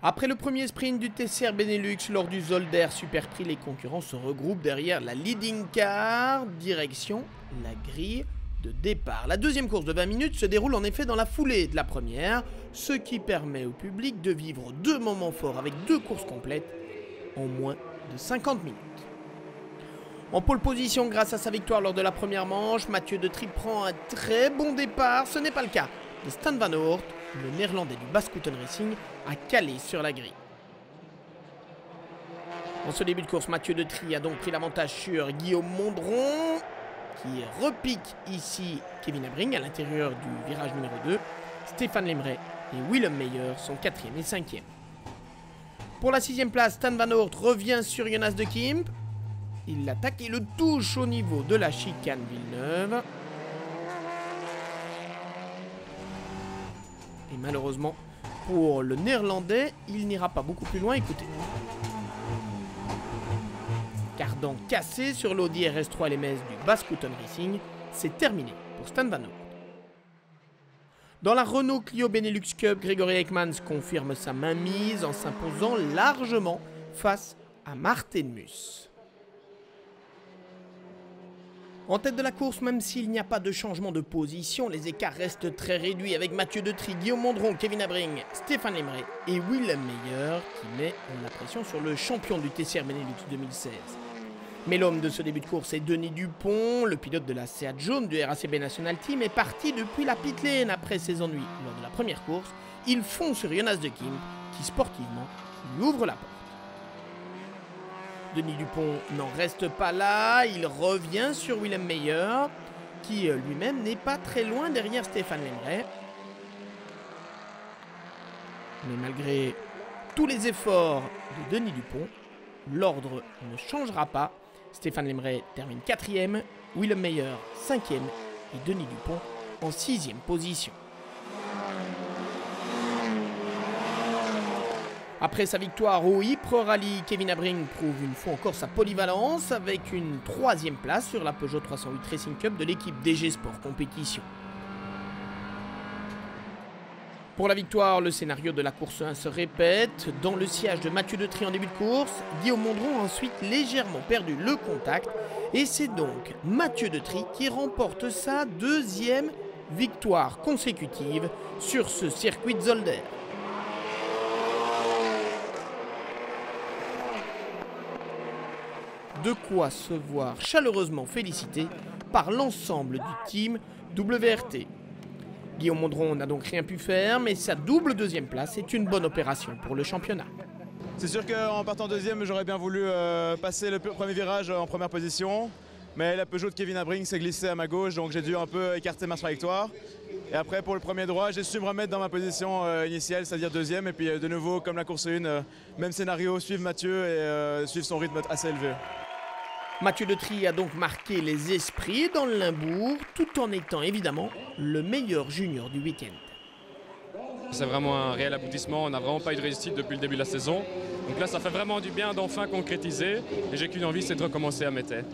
Après le premier sprint du TCR Benelux lors du Zolder Super Prix, les concurrents se regroupent derrière la leading car, direction la grille de départ. La deuxième course de 20 minutes se déroule en effet dans la foulée de la première, ce qui permet au public de vivre deux moments forts avec deux courses complètes en moins de 50 minutes. En pole position grâce à sa victoire lors de la première manche, Mathieu de Triep prend un très bon départ. Ce n'est pas le cas de Stan Van Oort, le néerlandais du Bascouten Racing a calé sur la grille. En ce début de course, Mathieu de Triep a donc pris l'avantage sur Guillaume Mondron, qui repique ici Kevin Abring à l'intérieur du virage numéro 2. Stéphane Lemray et Willem Meyer sont 4e et 5e. Pour la 6e place, Stan Van Oort revient sur Jonas de Kimp. Il l'attaque et le touche au niveau de la chicane Villeneuve. Et malheureusement, pour le néerlandais, il n'ira pas beaucoup plus loin. Écoutez. Cardan cassé sur l'Audi RS3 LMS du Bascouten Racing, c'est terminé pour Stan Van Oort. Dans la Renault Clio Benelux Cup, Gregory Ekmans confirme sa mainmise en s'imposant largement face à Martenmus. En tête de la course, même s'il n'y a pas de changement de position, les écarts restent très réduits avec Mathieu de Triep, Guillaume Mondron, Kevin Abring, Stéphane Lemray et Willem Meyer qui met la pression sur le champion du TCR Benelux 2016. Mais l'homme de ce début de course est Denis Dupont, le pilote de la Seat jaune du RACB National Team est parti depuis la pit lane après ses ennuis lors de la première course. Il fonce sur Jonas de Kimp qui sportivement lui ouvre la porte. Denis Dupont n'en reste pas là, il revient sur Willem Meyer, qui lui-même n'est pas très loin derrière Stéphane Lemray. Mais malgré tous les efforts de Denis Dupont, l'ordre ne changera pas. Stéphane Lemray termine 4e, Willem Meyer 5e et Denis Dupont en 6e position. Après sa victoire au Ypres Rally, Kevin Abring prouve une fois encore sa polyvalence avec une 3e place sur la Peugeot 308 Racing Cup de l'équipe DG Sport Compétition. Pour la victoire, le scénario de la course 1 se répète. Dans le sillage de Mathieu de Triep en début de course, Guillaume Mondron a ensuite légèrement perdu le contact. Et c'est donc Mathieu de Triep qui remporte sa 2e victoire consécutive sur ce circuit de Zolder. De quoi se voir chaleureusement félicité par l'ensemble du team WRT. Guillaume Mondron n'a donc rien pu faire, mais sa double 2e place est une bonne opération pour le championnat. C'est sûr qu'en partant 2e, j'aurais bien voulu passer le premier virage en première position. Mais la Peugeot de Kevin Abring s'est glissée à ma gauche, donc j'ai dû un peu écarter ma trajectoire. Et après, pour le premier droit, j'ai su me remettre dans ma position initiale, c'est-à-dire 2e. Et puis de nouveau, comme la course 1, même scénario, suivre Mathieu et suivre son rythme assez élevé. Mathieu de Triep a donc marqué les esprits dans le Limbourg, tout en étant évidemment le meilleur junior du week-end. C'est vraiment un réel aboutissement, on n'a vraiment pas eu de réussite depuis le début de la saison. Donc là, ça fait vraiment du bien d'enfin concrétiser et j'ai qu'une envie, c'est de recommencer à Métais.